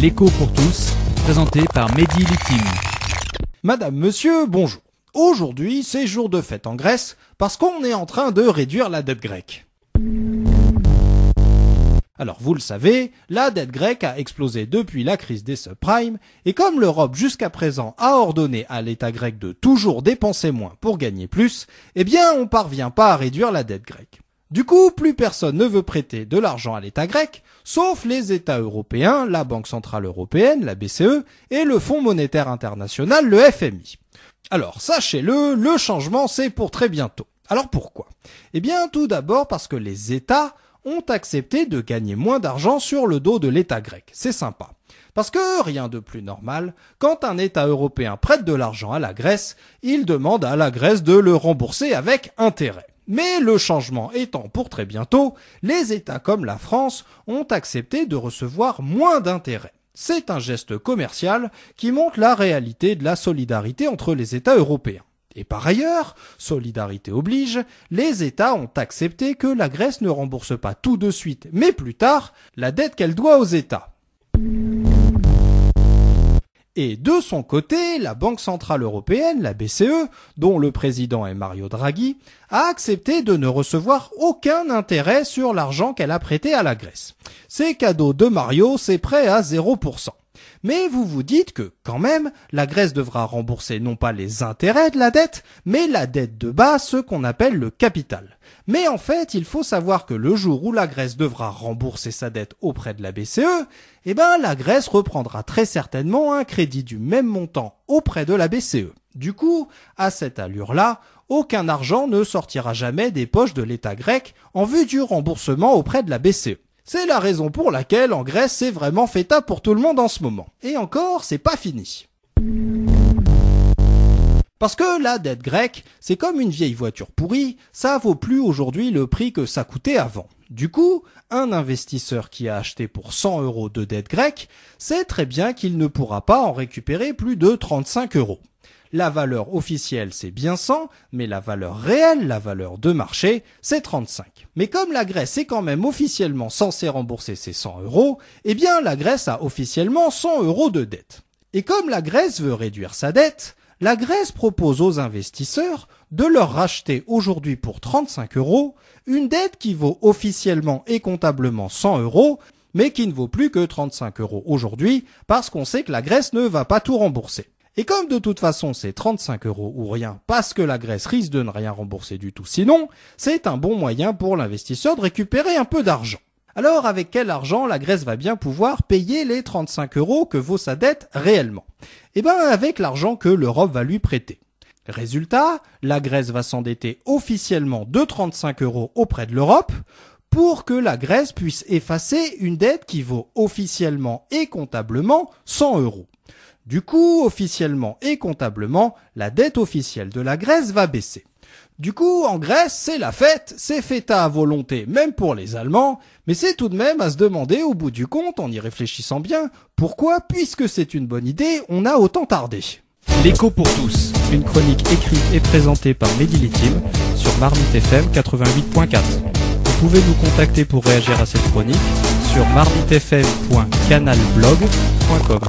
L'écho pour tous, présenté par Mehdi Litim. Madame, monsieur, bonjour. Aujourd'hui, c'est jour de fête en Grèce parce qu'on est en train de réduire la dette grecque. Alors vous le savez, la dette grecque a explosé depuis la crise des subprimes et comme l'Europe jusqu'à présent a ordonné à l'État grec de toujours dépenser moins pour gagner plus, eh bien on parvient pas à réduire la dette grecque. Du coup, plus personne ne veut prêter de l'argent à l'État grec, sauf les États européens, la Banque Centrale Européenne, la BCE, et le Fonds Monétaire International, le FMI. Alors, sachez-le, le changement c'est pour très bientôt. Alors pourquoi ? Eh bien, tout d'abord parce que les États ont accepté de gagner moins d'argent sur le dos de l'État grec. C'est sympa. Parce que rien de plus normal, quand un État européen prête de l'argent à la Grèce, il demande à la Grèce de le rembourser avec intérêt. Mais le changement étant pour très bientôt, les États comme la France ont accepté de recevoir moins d'intérêts. C'est un geste commercial qui montre la réalité de la solidarité entre les États européens. Et par ailleurs, solidarité oblige, les États ont accepté que la Grèce ne rembourse pas tout de suite, mais plus tard, la dette qu'elle doit aux États. Et de son côté, la Banque Centrale Européenne, la BCE, dont le président est Mario Draghi, a accepté de ne recevoir aucun intérêt sur l'argent qu'elle a prêté à la Grèce. C'est cadeau de Mario, c'est prêt à 0%. Mais vous vous dites que, quand même, la Grèce devra rembourser non pas les intérêts de la dette, mais la dette de base, ce qu'on appelle le capital. Mais en fait, il faut savoir que le jour où la Grèce devra rembourser sa dette auprès de la BCE, la Grèce reprendra très certainement un crédit du même montant auprès de la BCE. Du coup, à cette allure-là, aucun argent ne sortira jamais des poches de l'État grec en vue du remboursement auprès de la BCE. C'est la raison pour laquelle en Grèce c'est vraiment fêta pour tout le monde en ce moment. Et encore, c'est pas fini. Parce que la dette grecque, c'est comme une vieille voiture pourrie, ça vaut plus aujourd'hui le prix que ça coûtait avant. Du coup, un investisseur qui a acheté pour 100 € de dette grecque sait très bien qu'il ne pourra pas en récupérer plus de 35 €. La valeur officielle, c'est bien 100, mais la valeur réelle, la valeur de marché, c'est 35. Mais comme la Grèce est quand même officiellement censée rembourser ses 100 €, eh bien la Grèce a officiellement 100 € de dette. Et comme la Grèce veut réduire sa dette, la Grèce propose aux investisseurs de leur racheter aujourd'hui pour 35 € une dette qui vaut officiellement et comptablement 100 €, mais qui ne vaut plus que 35 € aujourd'hui, parce qu'on sait que la Grèce ne va pas tout rembourser. Et comme de toute façon c'est 35 € ou rien parce que la Grèce risque de ne rien rembourser du tout sinon, c'est un bon moyen pour l'investisseur de récupérer un peu d'argent. Alors avec quel argent la Grèce va bien pouvoir payer les 35 € que vaut sa dette réellement ? Avec l'argent que l'Europe va lui prêter. Résultat, la Grèce va s'endetter officiellement de 35 € auprès de l'Europe pour que la Grèce puisse effacer une dette qui vaut officiellement et comptablement 100 €. Du coup, officiellement et comptablement, la dette officielle de la Grèce va baisser. Du coup, en Grèce, c'est la fête, c'est fêta à volonté, même pour les Allemands, mais c'est tout de même à se demander au bout du compte, en y réfléchissant bien, pourquoi, puisque c'est une bonne idée, on a autant tardé. L'écho pour tous, une chronique écrite et présentée par Mehdi Litim sur Marmite FM 88.4. Vous pouvez nous contacter pour réagir à cette chronique sur marmitefm.canalblog.com.